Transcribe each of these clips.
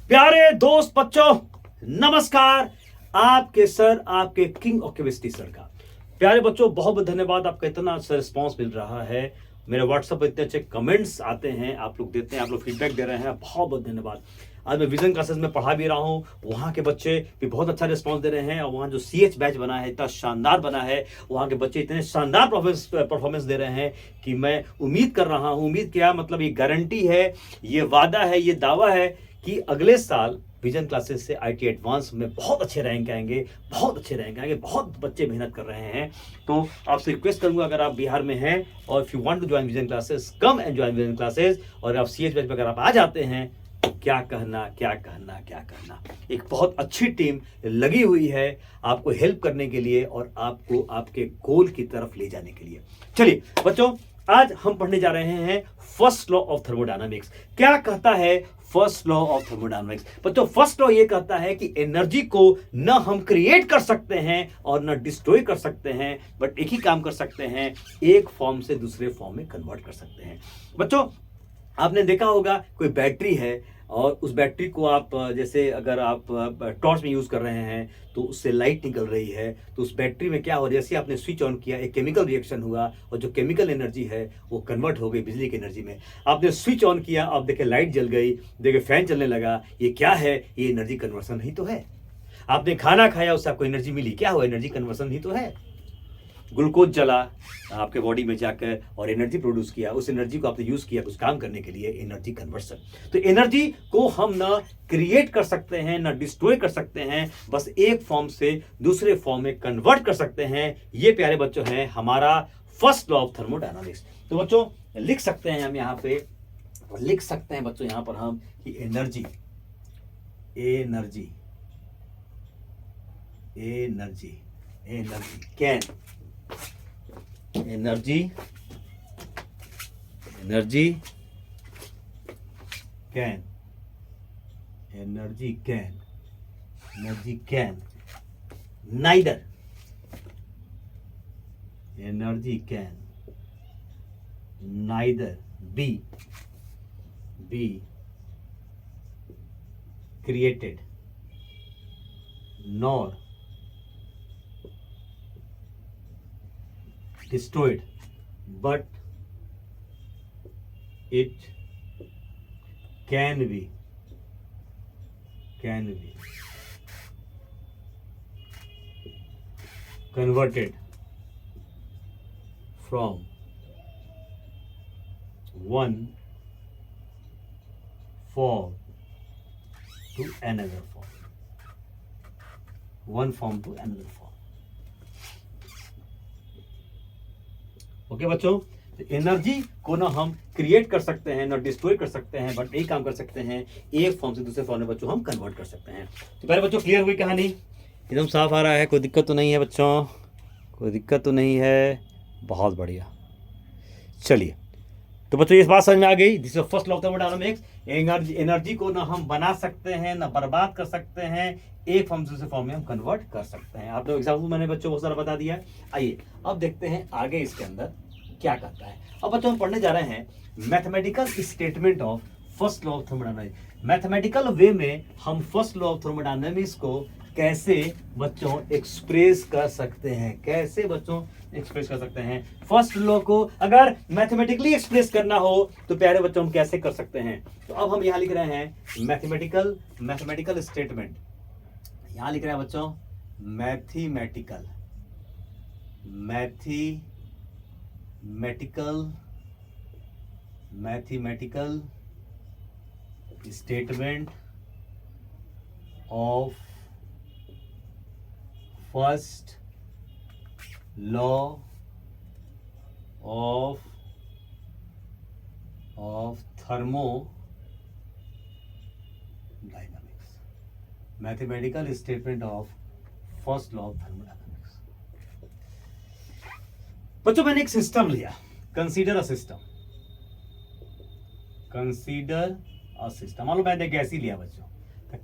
प्यारे दोस्त बच्चों, नमस्कार। आपके सर, आपके किंग ऑफ केमिस्ट्री सर का प्यारे बच्चों बहुत बहुत धन्यवाद। आपका इतना अच्छा रिस्पॉन्स मिल रहा है, मेरे व्हाट्सएप पर इतने अच्छे कमेंट्स आते हैं, आप लोग देते हैं, आप लोग फीडबैक दे रहे हैं, बहुत बहुत धन्यवाद। आज मैं विजन क्लासेस में पढ़ा भी रहा हूँ, वहाँ के बच्चे भी बहुत अच्छा रिस्पॉन्स दे रहे हैं और वहाँ जो CH बैच बना है इतना शानदार बना है, वहाँ के बच्चे इतने शानदार परफॉर्मेंस दे रहे हैं कि मैं उम्मीद कर रहा हूँ, उम्मीद क्या मतलब ये गारंटी है, ये वादा है, ये दावा है कि अगले साल विजन क्लासेस से IT एडवांस में बहुत अच्छे रैंक आएंगे, बहुत अच्छे रैंक आएंगे। बहुत बच्चे मेहनत कर रहे हैं, तो आपसे रिक्वेस्ट करूंगा अगर आप बिहार में हैं और if you want to join Vision Classes, come and join Vision Classes. और आप CH बैच में अगर आप आ जाते हैं तो क्या कहना, क्या कहना, क्या कहना। एक बहुत अच्छी टीम लगी हुई है आपको हेल्प करने के लिए और आपको आपके गोल की तरफ ले जाने के लिए। चलिए बच्चों, आज हम पढ़ने जा रहे हैं फर्स्ट लॉ ऑफ थर्मोडायनामिक्स। क्या कहता है फर्स्ट लॉ ऑफ थर्मोडायनामिक्स? बच्चों, फर्स्ट लॉ ये कहता है कि एनर्जी को न हम क्रिएट कर सकते हैं और न डिस्ट्रॉय कर सकते हैं, बट एक ही काम कर सकते हैं, एक फॉर्म से दूसरे फॉर्म में कन्वर्ट कर सकते हैं। बच्चों, आपने देखा होगा कोई बैटरी है और उस बैटरी को आप जैसे अगर आप टॉर्च में यूज कर रहे हैं तो उससे लाइट निकल रही है, तो उस बैटरी में क्या हो रहा है, जैसे आपने स्विच ऑन किया एक केमिकल रिएक्शन हुआ और जो केमिकल एनर्जी है वो कन्वर्ट हो गई बिजली की एनर्जी में। आपने स्विच ऑन किया, आप देखे लाइट जल गई, देखे फैन चलने लगा, ये क्या है? ये एनर्जी कन्वर्सन ही तो है। आपने खाना खाया, उससे आपको एनर्जी मिली, क्या हुआ? एनर्जी कन्वर्सन ही तो है। ग्लूकोज जला आपके बॉडी में जाकर और एनर्जी प्रोड्यूस किया, उस एनर्जी को आपने यूज किया कुछ काम करने के लिए, एनर्जी कन्वर्सन। तो एनर्जी को हम ना क्रिएट कर सकते हैं ना डिस्ट्रॉय कर सकते हैं, बस एक फॉर्म से दूसरे फॉर्म में कन्वर्ट कर सकते हैं। ये प्यारे बच्चों है हमारा फर्स्ट लॉ ऑफ थर्मोडायनामिक्स। तो बच्चों लिख सकते हैं हम यहाँ पे, लिख सकते हैं बच्चों यहाँ पर हम कि energy energy energy energy can energy energy can energy can energy can neither energy can neither be created nor destroyed, but it can be converted from one form to another form, one form to another form। Okay बच्चों, तो energy को ना हम create कर सकते हैं ना destroy कर सकते हैं, बट एक काम कर सकते हैं, एक फॉर्म से दूसरे फॉर्म में बच्चों हम कन्वर्ट कर सकते हैं। तो पहले बच्चों क्लियर हुई कहानी, एकदम साफ आ रहा है, कोई दिक्कत तो नहीं है बच्चों? कोई दिक्कत तो नहीं है, बहुत बढ़िया। चलिए, तो बच्चों इस बात समझ में आ गई, this is first law of thermodynamics. Energy को ना हम बना सकते हैं ना बर्बाद कर सकते हैं, एक फॉर्म से दूसरे फॉर्म में हम कन्वर्ट कर सकते हैं। आप लोग एग्जाम्पल मैंने बच्चों बहुत सारा बता दिया। आइए अब देखते हैं आगे इसके अंदर क्या कहता है। अब बच्चों हम पढ़ने जा रहे हैं mathematical statement of first law of thermodynamics. Mathematical way में हम फर्स्ट लॉ ऑफ थर्मोडायनामिक्स को कैसे बच्चों एक्सप्रेस कर सकते हैं, कैसे बच्चों एक्सप्रेस कर सकते हैं। फर्स्ट लॉ को अगर मैथमेटिकली एक्सप्रेस करना हो तो प्यारे बच्चों हम कैसे कर सकते हैं? तो अब हम यहां लिख रहे हैं मैथमेटिकल स्टेटमेंट। यहां लिख रहे हैं बच्चों mathematical statement of first law of thermodynamics. Mathematical statement of first law of thermodynamics. बच्चों मैंने एक सिस्टम लिया, कंसीडर अ सिस्टम, मालूम मैंने कैसी लिया बच्चों,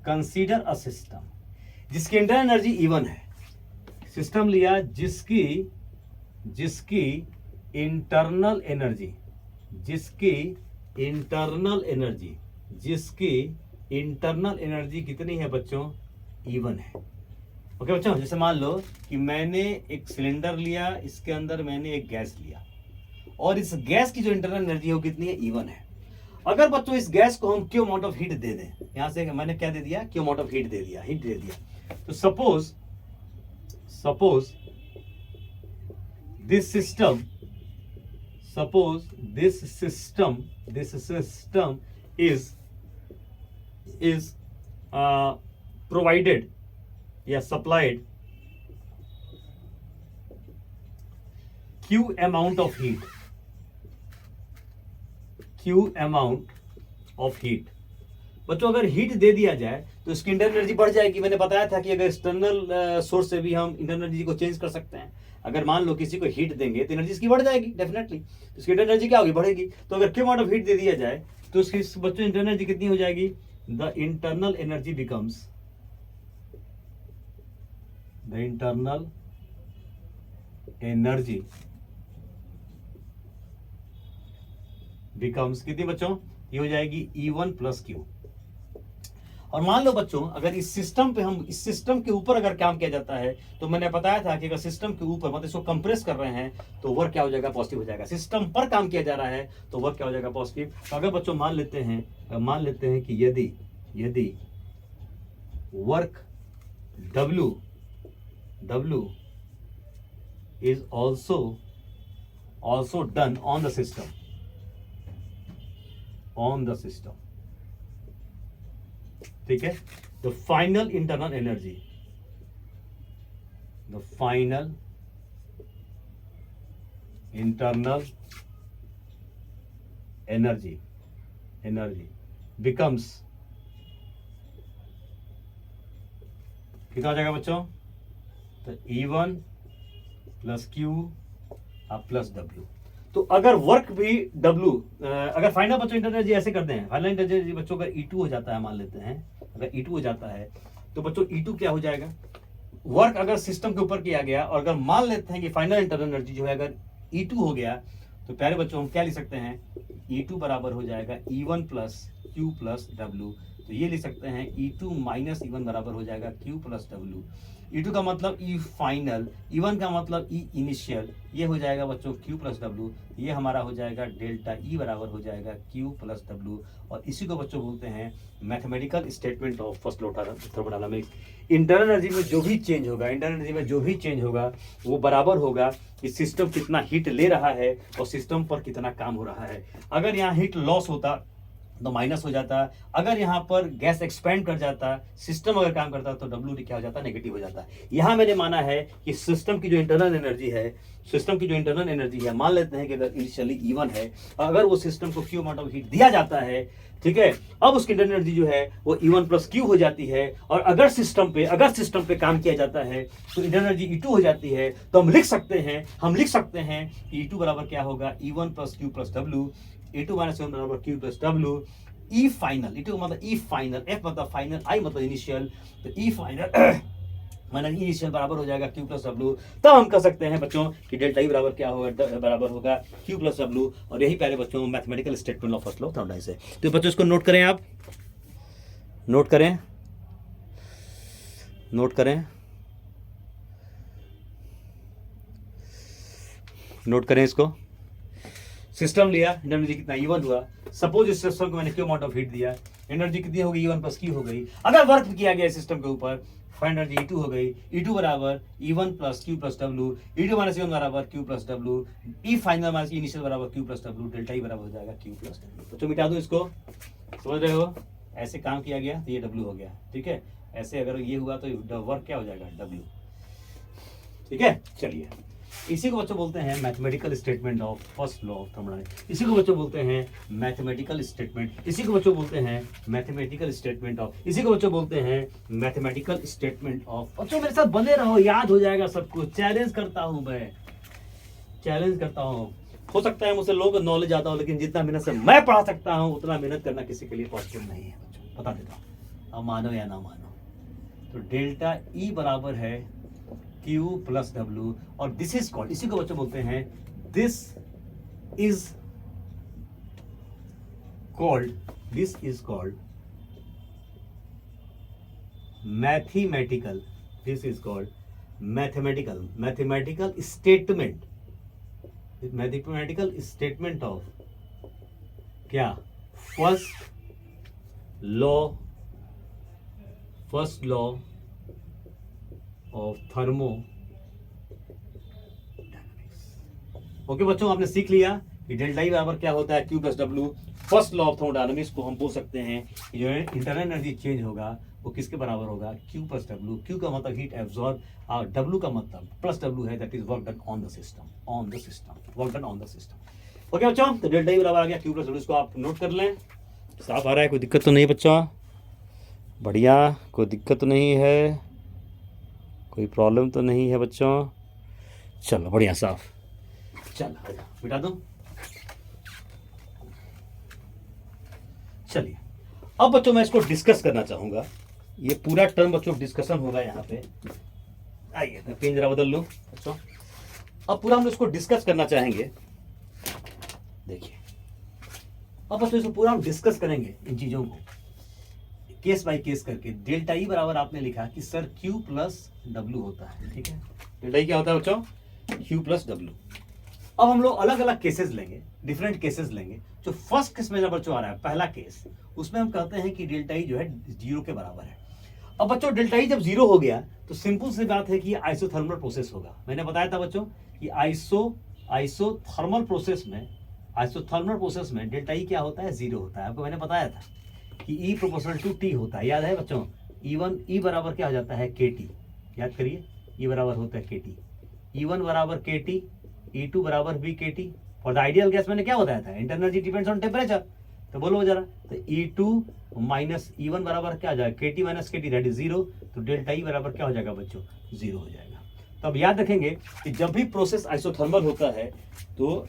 कंसीडर अ सिस्टम जिसकी इंटरनल एनर्जी E1 है। सिस्टम लिया जिसकी इंटरनल एनर्जी इंटरनल एनर्जी कितनी है बच्चों, E1 है। ओके बच्चों, जैसे मान लो कि मैंने एक सिलेंडर लिया, इसके अंदर मैंने एक गैस लिया और इस गैस की जो इंटरनल एनर्जी है वो कितनी है, E1 है। अगर बच्चों इस गैस को हम क्यू अमाउंट ऑफ हीट दे दें, यहां से मैंने क्या दे दिया, क्यू अमाउंट ऑफ हीट दे दिया, हीट दे दिया। तो suppose this system is provided या supplied Q amount of heat, बच्चों अगर हीट दे दिया जाए तो इसकी इंटरनल एनर्जी बढ़ जाएगी। मैंने बताया था कि अगर एक्सटर्नल सोर्स से भी हम इंटरनल एनर्जी को चेंज कर सकते हैं। अगर मान लो किसी को हीट देंगे तो एनर्जी इसकी बढ़ जाएगी डेफिनेटली, तो इसकी इंटरनल एनर्जी क्या होगी, बढ़ेगी। तो अगर क्यू अमाउंट ऑफ हीट दे दिया जाए तो उसकी बच्चों इंटरनल एनर्जी कितनी हो जाएगी, द इंटरनल एनर्जी बिकम्स कितनी बच्चों, ये हो जाएगी E1 प्लस Q। और मान लो बच्चों अगर इस सिस्टम पे हम, इस सिस्टम के ऊपर अगर काम किया जाता है तो मैंने बताया था कि अगर सिस्टम के ऊपर मतलब इसको कंप्रेस कर रहे हैं तो वर्क क्या हो जाएगा, पॉजिटिव हो जाएगा। सिस्टम पर काम किया जा रहा है तो वर्क क्या हो जाएगा, पॉजिटिव। तो अगर बच्चों मान लेते हैं कि यदि work W is also done on the system, ठीक है। The final internal energy becomes कितना हो जाएगा बच्चों, तो E1 plus Q plus W। तो अगर वर्क भी W, अगर फाइनल बच्चों इंटरनल एनर्जी ऐसे करते हैं, फाइनल इंटरनल एनर्जी बच्चों अगर E2 हो जाता है, मान लेते हैं अगर E2 हो जाता है तो बच्चों E2 क्या हो जाएगा, वर्क अगर सिस्टम के ऊपर किया गया और अगर मान लेते हैं कि फाइनल इंटरनल एनर्जी जो है अगर E2 हो गया तो प्यारे बच्चों हम क्या लिख सकते हैं, E2 बराबर हो जाएगा E1 plus Q plus W। तो ये लिख सकते हैं E2 माइनस E1 बराबर हो जाएगा Q प्लस W। E2 का मतलब E फाइनल, E1 का मतलब E इनिशियल, ये हो जाएगा बच्चों Q प्लस W। ये हमारा हो जाएगा डेल्टा E बराबर हो जाएगा Q प्लस W। और इसी को बच्चों बोलते हैं mathematical statement of first law thermodynamics. Internal energy में जो भी चेंज होगा वो बराबर होगा कि सिस्टम कितना हीट ले रहा है और सिस्टम पर कितना काम हो रहा है। अगर यहाँ हीट लॉस होता तो माइनस हो जाता, अगर यहाँ पर गैस एक्सपेंड कर जाता, सिस्टम अगर काम करता तो W क्या हो जाता, नेगेटिव हो जाता। यहाँ मैंने माना है कि सिस्टम की जो इंटरनल एनर्जी है, मान लेते हैं कि अगर इनिशियली E1 है, अगर वो सिस्टम को Q अमाउंट ऑफ हीट दिया जाता है, ठीक है, अब उसकी इंटरनल एनर्जी जो है वो E1 प्लस Q हो जाती है। और अगर सिस्टम पे काम किया जाता है तो इंटरनल एनर्जी E2 हो जाती है। तो हम लिख सकते हैं कि E2 बराबर क्या होगा, E1 plus Q plus W। E2 minus E1 बराबर Q plus W। E final, E2 मतलब E फाइनल, F मतलब फाइनल, I मतलब इनिशियल, तो E फाइनल माइनस इनिशियल बराबर हो जाएगा Q प्लस W। तब हम कह सकते हैं बच्चों कि डेल्टा E बराबर क्या होगा, बराबर होगा Q प्लस W। और यही पहले बच्चों mathematical statement of first law thermodynamics है। तो बच्चों इसको नोट करें, आप नोट करें इसको। सिस्टम लिया, एनर्जी कितना E1 हुआ। सपोज इस सिस्टम को मैंने Q अमाउंट ऑफ हीट दिया, एनर्जी कितनी होगी, E1 प्लस Q हो गई। अगर वर्क किया गया सिस्टम के ऊपर, फाइनल एनर्जी E2 हो गई। E2 बराबर E1 plus Q plus W। E2 minus E1 बराबर Q plus W। E final minus initial बराबर Q plus W। Delta E बराबर हो जाएगा Q प्लस W। तो मिटा दूं इसको, समझ रहे हो, ऐसे काम किया गया तो ये W हो गया, ठीक है। ऐसे अगर ये हुआ तो वर्क क्या हो जाएगा, W, ठीक है। चलिए, इसी को बच्चों बोलते हैं mathematical statement of first law of thermodynamics. इसी को बच्चों बोलते हैं मैथमेटिकल स्टेटमेंट ऑफ। बच्चों मेरे साथ बने रहो, याद हो जाएगा सब कुछ। चैलेंज करता हूं हो सकता है मुझसे लोगों को नॉलेज ज्यादा हो, लेकिन जितना मेहनत से मैं पढ़ा सकता हूं उतना मेहनत करना किसी के लिए पॉसिबल नहीं है बच्चों, बता देता हूं, अब मानो या ना मानो। तो डेल्टा E बराबर है Q प्लस W। और दिस इज कॉल्ड, इसी को बच्चों बोलते हैं, this is called mathematical, this is called mathematical statement, mathematical statement of क्या, first law of thermodynamics. Okay बच्चों, आपने सीख लिया कि डेल्टा ई बराबर क्या होता है, Q plus W. First law of thermodynamics को हम बोल सकते हैं कि जो है इंटरनल एनर्जी चेंज होगा वो किसके बराबर होगा, क्यू प्लस डब्ल्यू। क्यू का मतलब हीट एब्जॉर्ब और डब्ल्यू का मतलब प्लस डब्ल्यू है, that is work done on the system, work done on the system. Okay बच्चों, तो डेल्टा ई बराबर आ गया क्यू प्लस डब्ल्यू, इसको आप नोट कर लें। साफ आ रहा है, कोई दिक्कत तो नहीं बच्चों? बढ़िया, कोई दिक्कत तो नहीं है, कोई प्रॉब्लम तो नहीं है बच्चों? चलो बढ़िया, साफ। चलो मिटा दो। चलिए अब बच्चों मैं इसको डिस्कस करना चाहूंगा, ये पूरा टर्म बच्चों डिस्कशन होगा यहाँ पे। आइए मैं पेन जरा बदल लूं बच्चों। अब पूरा हम इसको डिस्कस करना चाहेंगे। देखिए अब बच्चों इसको पूरा हम डिस्कस करेंगे, इन चीजों को केस बाय केस करके। डेल्टा ई बराबर आपने लिखा कि सर क्यू प्लस डब्ल्यू होता है, ठीक है। डेल्टा ई क्या होता है बच्चों, क्यू प्लस डब्ल्यू। अब हम लोग अलग अलग केसेस लेंगे, डिफरेंट केसेस लेंगे। जो फर्स्ट केस में बच्चों आ रहा है, पहला केस, उसमें हम कहते हैं कि डेल्टा ई जो है 0 के बराबर है। अब बच्चों डेल्टा ई जब 0 हो गया तो सिंपल सी बात है कि आइसोथर्मल प्रोसेस होगा। मैंने बताया था बच्चों कि आइसोथर्मल प्रोसेस में डेल्टा ई क्या होता है, 0 होता है। आपको मैंने बताया था कि E प्रोपोर्शनल टू T होता है, याद है बच्चों। E बराबर क्या हो जाता है, KT। याद करिए, E बराबर होता है KT। E1 बराबर KT, E2 बराबर भी KT। For the ideal gas मैंने क्या बताया था, internal energy depends on temperature. तो बोलो जरा, तो E2 माइनस E1 बराबर क्या हो जाएगा, KT minus KT, that is 0। तो डेल्टा ई बराबर क्या हो जाएगा बच्चों, 0 हो जाएगा। तो अब याद रखेंगे कि जब भी प्रोसेस आइसोथर्मल होता है तो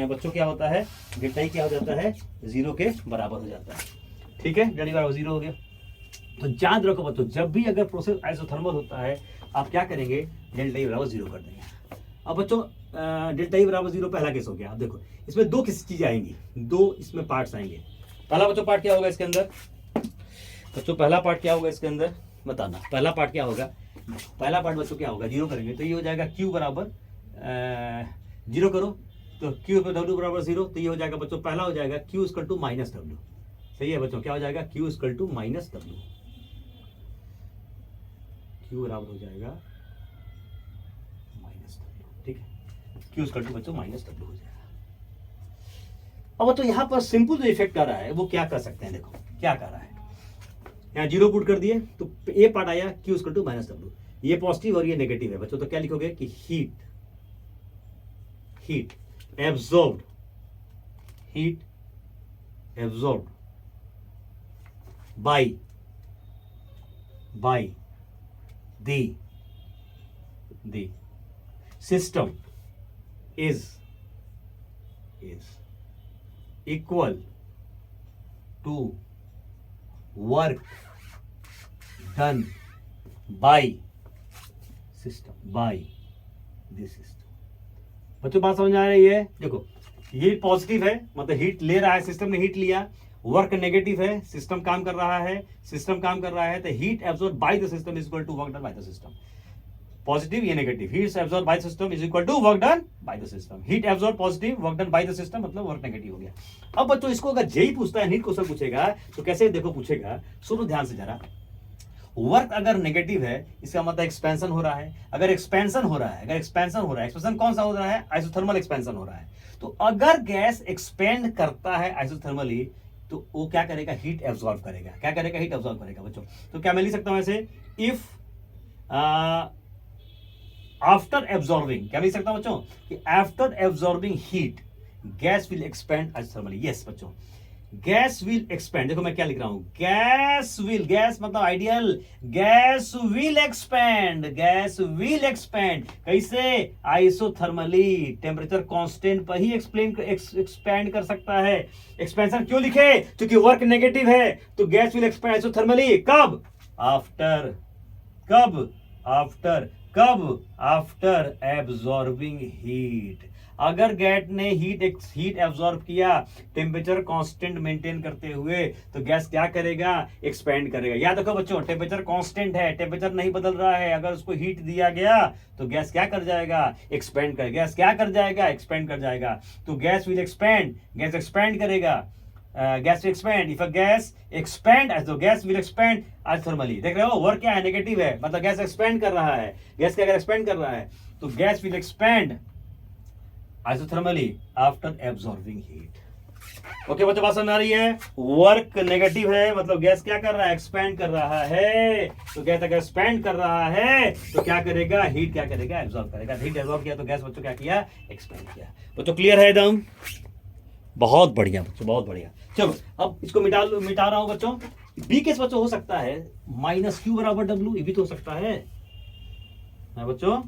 बच्चों क्या होता है, डेल्टा ई क्या हो जाता है, 0 के बराबर हो जाता है, ठीक है। डेल्टा ई बराबर 0 हो गया। तो याद रखो बच्चों, जब भी अगर प्रोसेस आइसोथर्मल होता है आप क्या करेंगे, डेल्टा ई बराबर 0 कर देंगे। अब बच्चों डेल्टा ई बराबर 0 पहला केस हो गया। अब देखो इसमें दो किसी चीजें आएंगी, दो इसमें पार्ट्स आएंगे। पहला बच्चों पार्ट क्या होगा इसके अंदर, बच्चों पहला पार्ट क्या होगा इसके अंदर बताना। पहला पार्ट क्या होगा, पहला पार्ट बच्चों क्या होगा, 0 करेंगे तो ये हो जाएगा Q बराबर 0 करो तो Q पर W बराबर 0। तो ये हो जाएगा बच्चों, पहला हो जाएगा Q equal to minus W. सही है बच्चों, क्या हो जाएगा, Q equal to minus W. Q बराबर हो जाएगा माइनस डब्ल्यू, ठीक है। Q इक्वल टू बच्चों माइनस डब्ल्यू हो जाएगा। अब बच्चों यहाँ पर सिंपल जो इफेक्ट कर रहा है वो क्या कर सकते हैं, देखो क्या कर रहा है। यहाँ 0 पुट कर दिए तो ये पार्ट आया Q equal to minus W. ये पॉजिटिव और ये नेगेटिव है बच्चों, तो क्या लिखोगे कि heat absorbed by the system is equal to work done by this system. बच्चों बात समझ आ रही है, देखो ये पॉजिटिव है मतलब हीट ले रहा है, सिस्टम ने हीट लिया। वर्क नेगेटिव है, सिस्टम काम कर रहा है, तो heat absorb by the system is equal to work done by the system. Positive ये negative, heat absorb by the system is equal to work done by the system. Heat absorb positive, work done by the system मतलब work negative हो गया। अब बच्चों इसको अगर JEE पूछता है, नीट क्वेश्चन पूछेगा तो कैसे देखो पूछेगा, सुनो ध्यान से जरा। वर्क अगर नेगेटिव है इसका मतलब एक्सपेंशन हो रहा है। अगर एक्सपेंशन हो रहा है, एक्सपेंशन कौन सा हो रहा है, आइसोथर्मल एक्सपेंशन हो रहा है। तो अगर गैस एक्सपेंड करता है आइसोथर्मली तो वो क्या करेगा, हीट एब्जॉर्ब करेगा। क्या करेगा, हीट एब्जॉर्ब करेगा बच्चों। तो क्या मैं लिख सकता हूं ऐसे, इफ आफ्टर एब्जॉर्बिंग, क्या लिख सकता हूं बच्चों कि after absorbing heat gas will expand isothermally. Yes बच्चों, गैस विल एक्सपेंड। देखो मैं क्या लिख रहा हूं, गैस मतलब आइडियल, गैस विल एक्सपेंड कैसे, आइसोथर्मली। टेम्परेचर कांस्टेंट पर ही एक्सपेंड कर सकता है। एक्सपेंशन क्यों लिखे, क्योंकि वर्क नेगेटिव है तो गैस विल एक्सपेंड आइसोथर्मली। कब, आफ्टर एब्जॉर्बिंग हीट। अगर गैस ने हीट एब्जॉर्ब किया टेम्परेचर कांस्टेंट मेंटेन करते हुए, तो गैस क्या करेगा, एक्सपेंड करेगा। याद रखो बच्चों, टेम्परेचर कांस्टेंट है, टेम्परेचर नहीं बदल रहा है, अगर उसको हीट दिया गया तो गैस क्या कर जाएगा, एक्सपेंड करेगा। गैस क्या कर जाएगा, एक्सपेंड कर जाएगा। तो gas will expand, gas expand करेगा। Gas expand, if a gas expand as gas will expand isothermally. देख रहे हो वर्क क्या है, नेगेटिव है, मतलब गैस एक्सपेंड कर रहा है। गैस क्या एक्सपेंड कर रहा है, तो gas will expand isothermally after absorbing heat। Okay बच्चों, बात समझ आ रही है। वर्क नेगेटिव है, मतलब गैस क्या कर रहा है, एक्सपेंड कर रहा है। तो गैस अगर एक्सपेंड कर रहा है तो क्या करेगा, हीट क्या करेगा, एब्जॉर्ब करेगा। हीट एब्जॉर्ब किया तो गैस बच्चों क्या किया, एक्सपेंड किया। बच्चों क्लियर है एकदम, बहुत बढ़िया बच्चों, बहुत बढ़िया। चलो अब इसको मिटा रहा हूं बच्चों। बी केस बच्चों हो सकता है -Q बराबर W, ये भी तो हो सकता है बच्चों,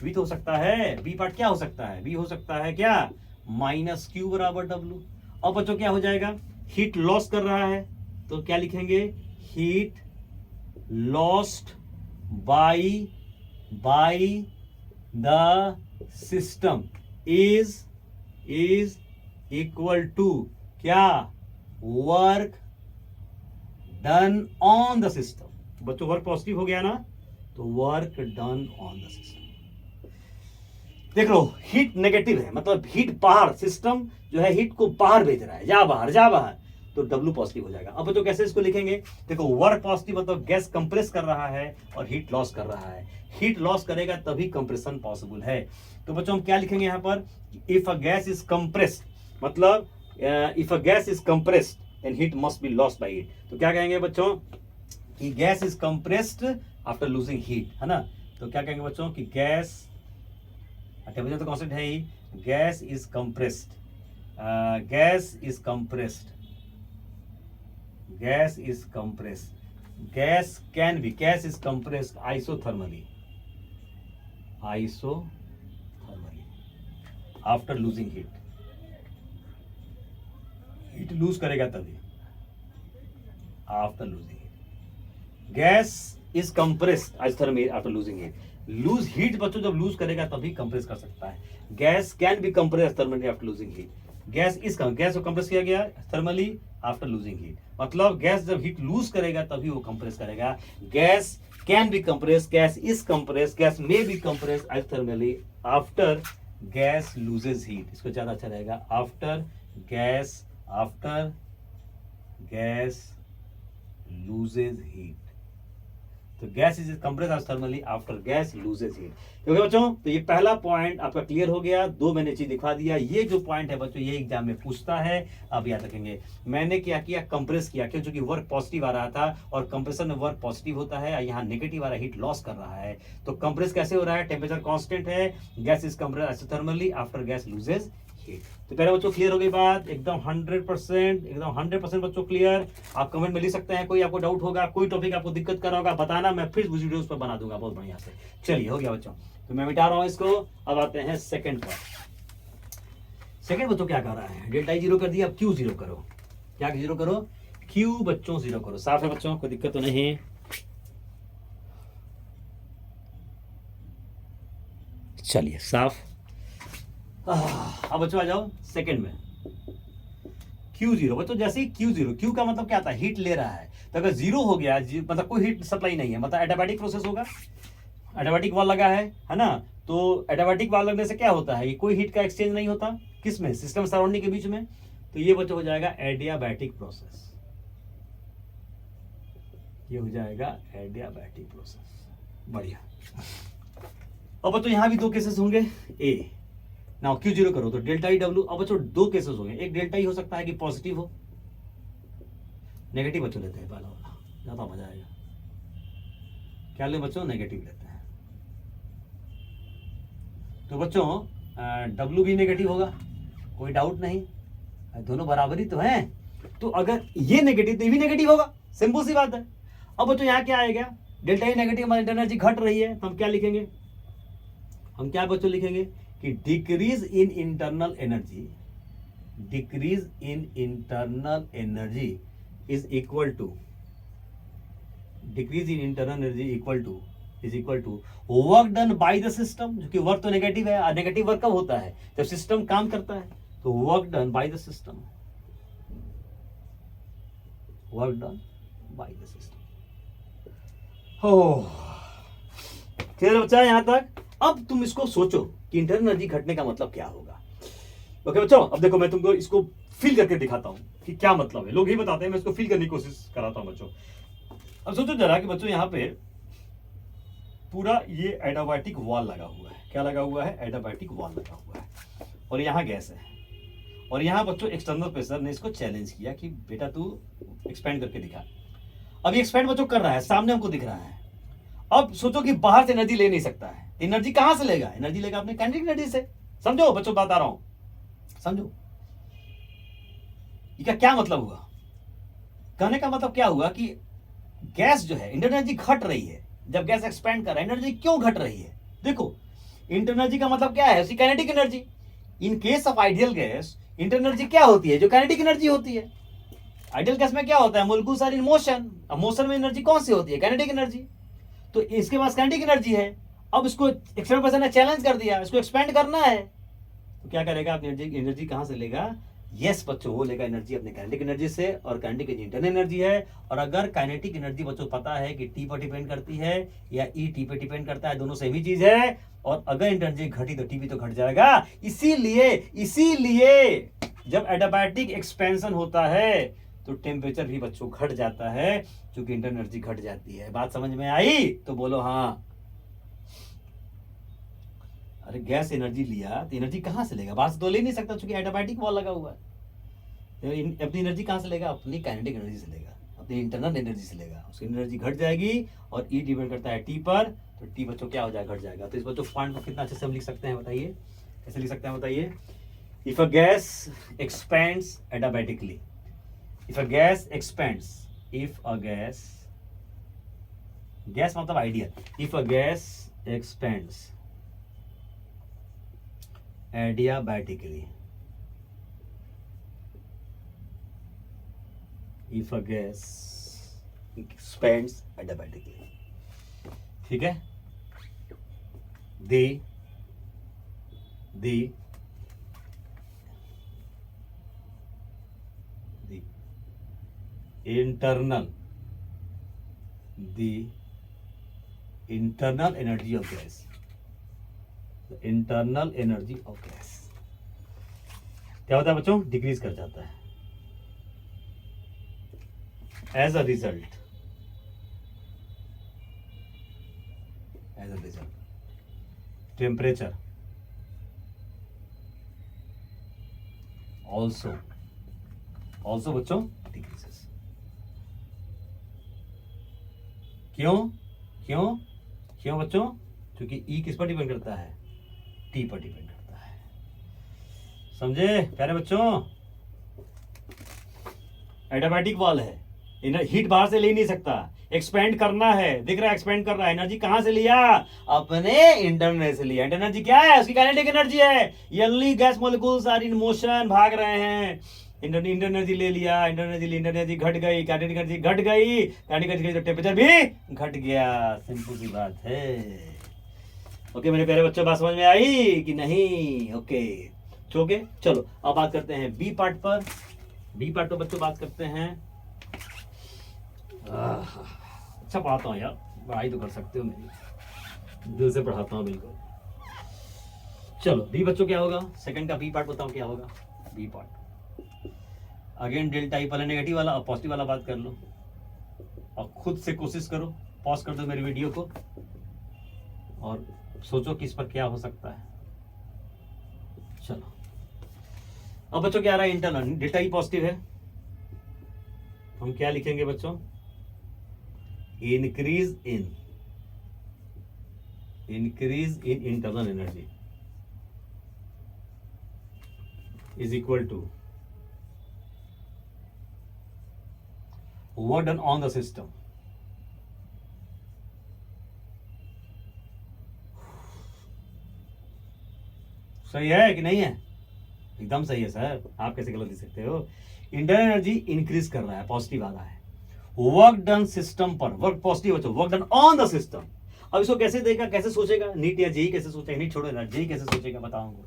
बी तो हो सकता है। बी पार्ट क्या हो सकता है, बी हो सकता है क्या, -Q बराबर W। अब बच्चों क्या हो जाएगा, हीट लॉस कर रहा है, तो क्या लिखेंगे, heat lost by the system is equal to क्या, work done on the system. बच्चों वर्क पॉजिटिव हो गया ना, तो work done on the system. देख लो हीट नेगेटिव है, मतलब हीट बाहर, सिस्टम जो है हीट को बाहर भेज रहा है, जा बाहर जा बाहर, तो W पॉजिटिव हो जाएगा। अब तो कैसे इसको लिखेंगे, देखो वर्क पॉजिटिव मतलब गैस कंप्रेस कर रहा है और हीट लॉस कर रहा है। हीट लॉस करेगा तभी कंप्रेशन पॉसिबल है। तो बच्चों हम क्या लिखेंगे यहां पर, if a gas is compressed, मतलब if a gas is compressed then heat must be lost by it. तो क्या कहेंगे बच्चों कि gas is compressed after losing heat, है ना। तो क्या कहेंगे बच्चों कि गैस, टेम्परेचर तो कांस्टेंट है ही, gas is compressed, gas is compressed, gas is compressed, gas can be, gas is compressed isothermally after losing heat. Heat lose करेगा तभी, after losing heat. Gas is compressed isothermally after losing heat. Lose heat बच्चों जब lose करेगा तभी compress कर सकता है। Gas can be compress thermally after losing heat. Gas को कंप्रेस किया गया थर्मली आफ्टर लूजिंग हीट, मतलब गैस जब हीट लूज करेगा तभी वो कंप्रेस करेगा। Gas can be compress, gas is compress, gas may be compress thermally after gas loses heat. इसको ज्यादा अच्छा रहेगा, आफ्टर गैस लूजेज हीट। तो gas is compressed thermally after gas loses heat. क्योंकि बच्चों तो ये पहला पॉइंट आपका क्लियर हो गया, दो मैंने चीज दिखा दिया। ये जो पॉइंट है बच्चों ये एग्जाम में पूछता है, अब याद रखेंगे। मैंने क्या किया, कंप्रेस किया, क्यों, क्योंकि वर्क पॉजिटिव आ रहा था और कंप्रेशन में वर्क पॉजिटिव होता है, यहाँ नेगेटिव आ रहा है, हीट लॉस कर रहा है। तो कंप्रेस कैसे हो रहा है, टेम्परेचर कांस्टेंट है, gas is compressed thermally after gas loses heat. तो पहले बच्चों क्लियर हो गई बात, एकदम 100%, एकदम 100% बच्चों क्लियर। आप कमेंट में लिख सकते हैं, कोई आपको डाउट होगा, कोई टॉपिक आपको दिक्कत कर रहा होगा, बताना, मैं फिर वीडियोस पर बना दूंगा बहुत बढ़िया से। चलिए हो गया बच्चों, तो मैं मिटा रहा हूं इसको। अब आते हैं सेकंड पार्ट। सेकंड बच्चों क्या कर रहा है, डेल्टा ई जीरो कर दिया, अब क्यू जीरो करो। क्या जीरो करो, क्यू बच्चों जीरो करो। साफ है बच्चों, कोई दिक्कत तो नहीं। चलिए साफ। अब बच्चों आ जाओ सेकंड में, Q0 बच्चों, जैसे ही Q0, Q का मतलब क्या था, हीट ले रहा है। तो अगर जीरो हो गया, मतलब कोई हीट सप्लाई नहीं है, मतलब एडियाबैटिक प्रोसेस होगा, एडियाबैटिक वाल्व लगा है ना। तो एडियाबैटिक वाल्व लगने से क्या होता है, कोई हीट का एक्सचेंज नहीं होता, किस में, सिस्टम सराउंडिंग के बीच में। तो ये बच्चों हो जाएगा एडियाबैटिक प्रोसेस, ये हो जाएगा एडियाबैटिक प्रोसेस। बढ़िया। अब बच्चों यहां भी दो केसेस होंगे, ए नाउ Q0 करो तो डेल्टा ई डब्ल्यू। अब बच्चों दो केसेस हो गए, एक डेल्टा ई हो सकता है कि पॉजिटिव हो, नेगेटिव बच्चों लेते हैं पहला वाला, ज्यादा मजा आएगा। क्या ले बच्चों, नेगेटिव लेते हैं। तो बच्चों W भी नेगेटिव होगा, कोई डाउट नहीं, दोनों बराबरी तो हैं। तो अगर ये नेगेटिव तो ये भी नेगेटिव होगा, सिंपल सी बात है। अब बच्चों यहाँ क्या आएगा, डेल्टा ई नेगेटिव, हमारी एनर्जी घट रही है, हम क्या लिखेंगे, हम क्या बच्चों लिखेंगे कि decrease in internal energy, decrease in internal energy is equal to, decrease in internal energy equal to is equal to work done by the system, जो कि वर्क तो नेगेटिव है, नेगेटिव वर्क कब होता है, जब सिस्टम काम करता है, तो work done by the system, work done by the system. हो क्लियर बच्चा यहां तक। अब तुम इसको सोचो कि इंटरनल एनर्जी घटने का मतलब क्या होगा। ओके बच्चों, अब देखो मैं तुमको इसको फील करके दिखाता हूं कि क्या मतलब है। लोग ही बताते हैं, मैं इसको फील करने की कोशिश कराता हूं बच्चों। अब सोचो जरा कि बच्चों यहाँ पे पूरा ये एडियाबैटिक वॉल लगा हुआ है। क्या लगा हुआ है? एडियाबैटिक वॉल लगा हुआ है, और यहाँ गैस है, और यहाँ बच्चों एक्सटर्नल प्रेशर ने इसको चैलेंज किया कि बेटा तू एक्सपेंड करके दिखा। अब ये एक्सपेंड बच्चों कर रहा है, सामने हमको दिख रहा है। अब सोचो कि बाहर से एनर्जी ले नहीं सकता है, एनर्जी कहां से लेगा? एनर्जी लेगा अपने काइनेटिक एनर्जी से। समझो बच्चों, बता रहा हूं, समझो इसका क्या मतलब हुआ। कहने का मतलब क्या हुआ कि गैस जो है, इंटरनल एनर्जी घट रही है। जब गैस एक्सपेंड कर रहा है, एनर्जी क्यों घट रही है? देखो, इंटरनल एनर्जी का मतलब क्या है? उसकी kinetic energy. In case of ideal gas, internal energy क्या होती है? जो काइनेटिक एनर्जी होती है। आइडियल गैस में क्या होता है? Molecules are in motion. अब मोशन में एनर्जी कौन सी होती है? Kinetic energy. तो इसके पास काइनेटिक एनर्जी है। अब इसको एक्सपेंड पर्सन ने चैलेंज कर दिया, इसको एक्सपेंड करना है, तो क्या करेगा? अपनी एनर्जी कहां से लेगा? यस बच्चों, वो लेगा एनर्जी अपने काइनेटिक एनर्जी से, और काइनेटिक एनर्जी इंटरनल एनर्जी है। और अगर काइनेटिक एनर्जी बच्चों पता है कि टी पर डिपेंड करती है या ई टी पर डिपेंड करता है, दोनों सेम ही चीज है, और अगर एनर्जी घटी तो टी भी तो घट जाएगा। इसीलिए जब एडियाबैटिक एक्सपेंशन होता है तो टेम्परेचर भी बच्चों घट जाता है, क्योंकि इंटरनल एनर्जी घट जाती है। बात समझ में आई तो बोलो हाँ। अरे गैस एनर्जी लिया तो एनर्जी कहां से लेगा? बाहर से तो ले नहीं सकता, क्योंकि एडियाबैटिक वॉल लगा हुआ है। तो अपनी एनर्जी कहां से लेगा? अपनी काइनेटिक एनर्जी से लेगा, अपनी इंटरनल एनर्जी से लेगा। उसकी एनर्जी घट जाएगी, और ई डिपेंड करता है टी पर, तो टी बच्चों क्या हो जाएगा? घट जाएगा। तो इस बच्चों पॉइंट को कितना अच्छे से हम लिख सकते हैं बताइए? कैसे लिख सकते हैं बताइए? If a gas expands adiabatically, if a gas expands, if a gas मतलब ideal, if a gas expands adiabatically, if a gas expands adiabatically, ठीक है, the internal energy of gas, the internal energy of gas क्या होता है बच्चों? Decrease कर जाता है। As a result temperature also बच्चों डिक्रीजेस। क्यों बच्चों? क्योंकि ई किस पर डिपेंड करता है? टी पर डिपेंड करता है। समझे प्यारे बच्चों? एडियाबैटिक वॉल है, हीट बाहर से ले नहीं सकता, एक्सपेंड करना है। दिख रहा है एक्सपेंड कर रहा है, एनर्जी कहां से लिया? अपने इंटरनल से लिया। इंटरनल एनर्जी क्या है? उसकी काइनेटिक एनर्जी है। यली gas molecules are in motion, भाग रहे हैं। इंटरनल एनर्जी ले लिया, इंटरनल एनर्जी घट गई, काइनेटिक एनर्जी घट गई, काइनेटिक एनर्जी तो टेम्परेचर भी घट गया। सिंपल सी बात है। ओके मेरे प्यारे बच्चों, बात समझ में आई कि नहीं? ओके चलो अब बात करते हैं बी पार्ट पर। बी पार्ट पर बच्चों बात करते हैं। अच्छा पढ़ाता हूँ यार, पढ़ाई तो कर सकते हो, मेरी दिल से पढ़ाता हूँ बिल्कुल। चलो बी बच्चों क्या होगा? सेकंड का बी पार्ट बताओ क्या होगा? B part again delta E वाला नेगेटिव वाला और पॉजिटिव वाला बात कर लो, और खुद से कोशिश करो, पॉज कर दो मेरी वीडियो को और सोचो कि इस पर क्या हो सकता है। चलो अब बच्चों क्या आ रहा है? इंटरनल डेल्टा ई पॉजिटिव है, हम क्या लिखेंगे बच्चों? Increase in internal energy is equal to work done on the system. सही है कि नहीं है? एकदम सही है सर, आप कैसे गलत लिख सकते हो? इंटरनल एनर्जी इंक्रीज कर रहा है, पॉजिटिव आ रहा है। वर्क डन सिस्टम पर, वर्क पॉजिटिव हो, work done on the system. अब इसको कैसे देगा, कैसे सोचेगा, नीट या जेई कैसे सोचेगा, नीट छोड़ो ना, जेई कैसे सोचेगा बताऊंगा।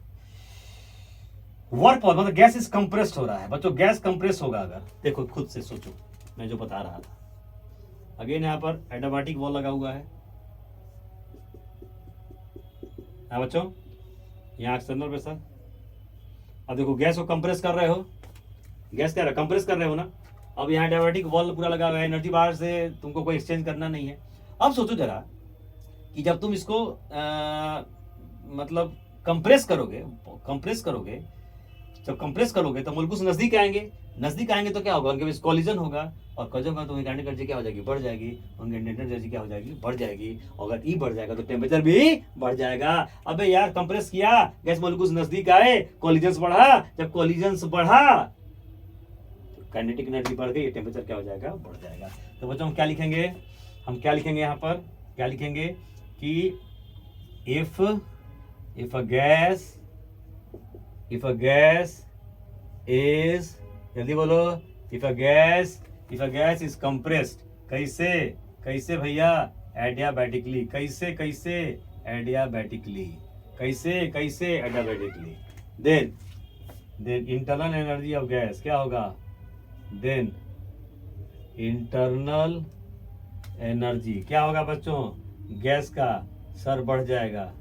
वर्क मतलब गैस इज कंप्रेस्ड हो रहा है बच्चों, गैस कंप्रेस होगा अगर, देखो खुद से सोचो मैं जो बता रहा था। अगेन यहाँ पर एडियाबैटिक वॉल लगा हुआ है बच्चों, यहाँ एक्सटर्नल प्रेशर। अब देखो गैस को कंप्रेस कर रहे हो, गैस क्या कंप्रेस कर रहे हो ना। अब यहाँ एडियाबैटिक वॉल पूरा लगा हुआ है, एनर्जी बाहर से तुमको कोई एक्सचेंज करना नहीं है। अब सोचो जरा कि जब तुम इसको मतलब कंप्रेस करोगे, जब कंप्रेस करोगे तो मोलिक्यूल्स नजदीक आएंगे तो क्या होगा, उनके बीच कॉलिजन होगा, और कॉलिजन होगा तो उनकी काइनेटिक एनर्जी क्या हो जाएगी, बढ़ जाएगी, उनकी इंटरनल एनर्जी क्या हो जाएगी, बढ़ जाएगी। और अगर ई बढ़ जाएगा तो टेम्परेचर भी बढ़ जाएगा। अबे यार कंप्रेस किया, गैस मोलिक्यूल्स नजदीक आए, कॉलिजन्स बढ़ा, जब कॉलिजन्स बढ़ा तो काइनेटिक एनर्जी बढ़ गई, टेम्परेचर क्या हो जाएगा, बढ़ जाएगा। तो बच्चों हम क्या लिखेंगे, यहाँ पर क्या लिखेंगे कि इफ अ गैस is, जल्दी बोलो, if a gas is compressed, कैसे भैया, adiabatically, कैसे adiabatically, then internal energy of gas क्या होगा, then internal energy क्या होगा बच्चों, गैस का सर बढ़ जाएगा,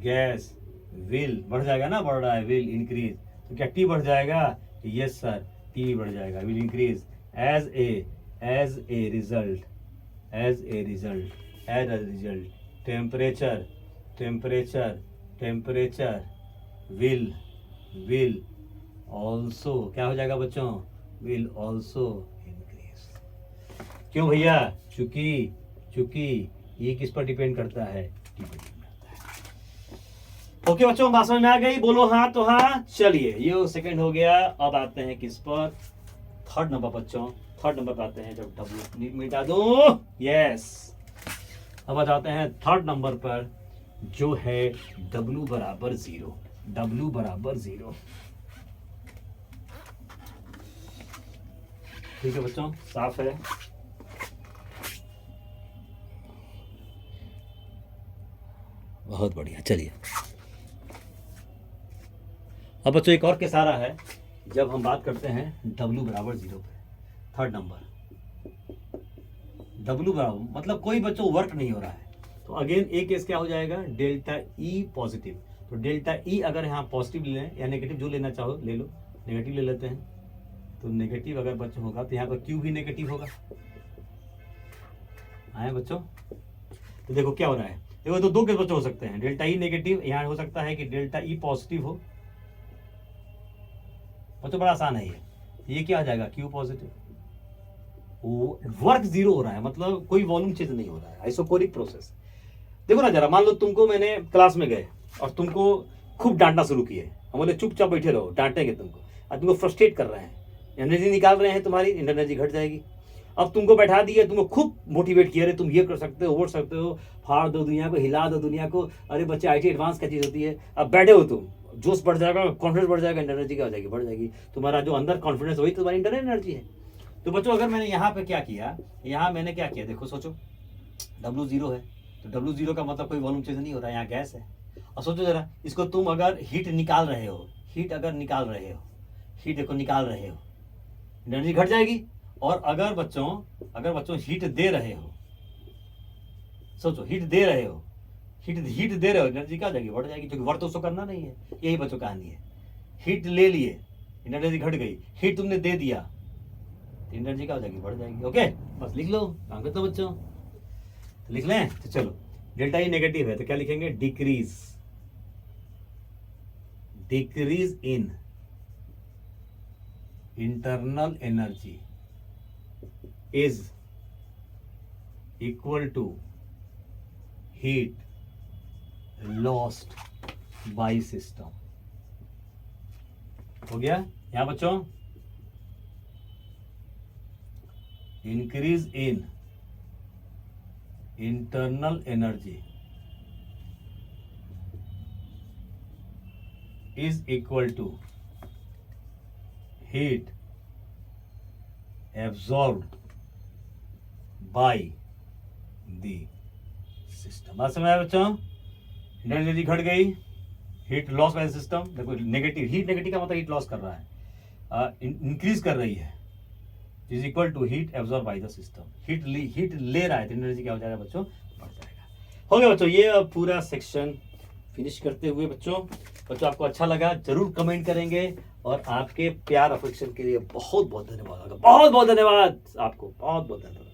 गैस विल बढ़ जाएगा ना, बढ़ रहा है, विल इंक्रीज, तो क्या टी बढ़ जाएगा, यस सर, टी बढ़ जाएगा, will increase as a result temperature will also क्या हो जाएगा बच्चों, विल ऑल्सो इंक्रीज। क्यों भैया, चूंकि ये किस पर डिपेंड करता है, टी पर। ओके बच्चों, बात समझ में आ गई, बोलो हाँ तो हाँ। चलिए ये सेकंड हो गया, अब आते हैं किस पर, थर्ड नंबर बच्चों, थर्ड नंबर पर आते हैं, जब डब्ल्यू मिटा दो, यस। अब आ जाते हैं थर्ड नंबर पर, जो है W बराबर 0। ठीक है बच्चों, साफ है, बहुत बढ़िया। चलिए अब बच्चों एक और केस आ रहा है, जब हम बात करते हैं W बराबर 0 पे, थर्ड नंबर, W बराबर मतलब कोई बच्चों वर्क नहीं हो रहा है, तो अगेन एक केस क्या हो जाएगा, डेल्टा E पॉजिटिव। तो डेल्टा E अगर यहाँ पॉजिटिव ले लें या नेगेटिव, जो लेना चाहो ले लो, नेगेटिव ले लेते हैं, तो नेगेटिव अगर बच्चों होगा तो यहाँ पर Q भी नेगेटिव होगा, आए बच्चों। तो देखो क्या हो रहा है, देखो तो दो केस बच्चों हो सकते हैं, डेल्टा E नेगेटिव, यहाँ हो सकता है कि डेल्टा E पॉजिटिव हो, बच्चों बड़ा आसान है ये क्या आ जाएगा, Q पॉजिटिव, वर्क 0 हो रहा है, मतलब कोई वॉल्यूम चेंज नहीं हो रहा है, आइसोकोरिक प्रोसेस। देखो ना जरा, मान लो तुमको मैंने क्लास में गए और तुमको खूब डांटना शुरू किए, हम बोले चुपचाप बैठे रहो, डांटेंगे तुमको, और तुमको फ्रस्ट्रेट कर रहे हैं, एनर्जी निकाल रहे हैं, तुम्हारी एनर्जी घट जाएगी। अब तुमको बैठा दिए, तुमको खूब मोटिवेट किया, अरे तुम ये कर सकते हो, वो कर सकते हो, फाड़ दो दुनिया को, हिला दो दुनिया को, अरे बच्चे IT एडवांस क्या चीज़ होती है। अब बैठे हो तुम, जोश बढ़ जाएगा, कॉन्फिडेंस बढ़ जाएगा, एनर्जी क्या हो जाएगी, बढ़ जाएगी, तुम्हारा जो अंदर कॉन्फिडेंस वही तुम्हारी इंटरनल एनर्जी है। तो बच्चों अगर मैंने यहाँ पे क्या किया, यहाँ मैंने क्या किया, देखो सोचो, W 0 है, तो W 0 का मतलब कोई वॉल्यूम चेंज नहीं हो रहा है, यहाँ गैस है। और सोचो जरा, इसको तुम अगर हीट निकाल रहे हो, हीट निकाल रहे हो, एनर्जी घट जाएगी। और अगर बच्चों हीट दे रहे हो, सोचो हीट दे रहे हो, एनर्जी क्या हो जाएगी, बढ़ जाएगी, क्योंकि वर्क तो उसको करना नहीं है। यही बच्चों कहानी है, हीट ले लिए, एनर्जी घट गई, हीट तुमने दे दिया, एनर्जी क्या हो जाएगी, बढ़ जाएगी। ओके, बस लिख लो, काम करते हो बच्चों, तो लिख लें। तो चलो, डेल्टा E नेगेटिव है तो क्या लिखेंगे, decrease in internal energy is equal to heat lost by system. हो गया यहां बच्चों, increase in internal energy is equal to heat absorbed by the system. बात समझ आया बच्चों? एनर्जी घट गई, heat loss by the system. देखो नेगेटिव, हीट नेगेटिव का मतलब हीट लॉस कर रहा है, इंक्रीज कर रही है, is equal to heat absorb by the system. Heat ले रहा है तो एनर्जी क्या हो जाएगा बच्चों? बढ़ जाएगा। हो गया बच्चों, ये पूरा सेक्शन फिनिश करते हुए बच्चों आपको अच्छा लगा जरूर कमेंट करेंगे, और आपके प्यार अफेक्शन के लिए बहुत बहुत धन्यवाद, बहुत बहुत धन्यवाद आपको, बहुत बहुत धन्यवाद।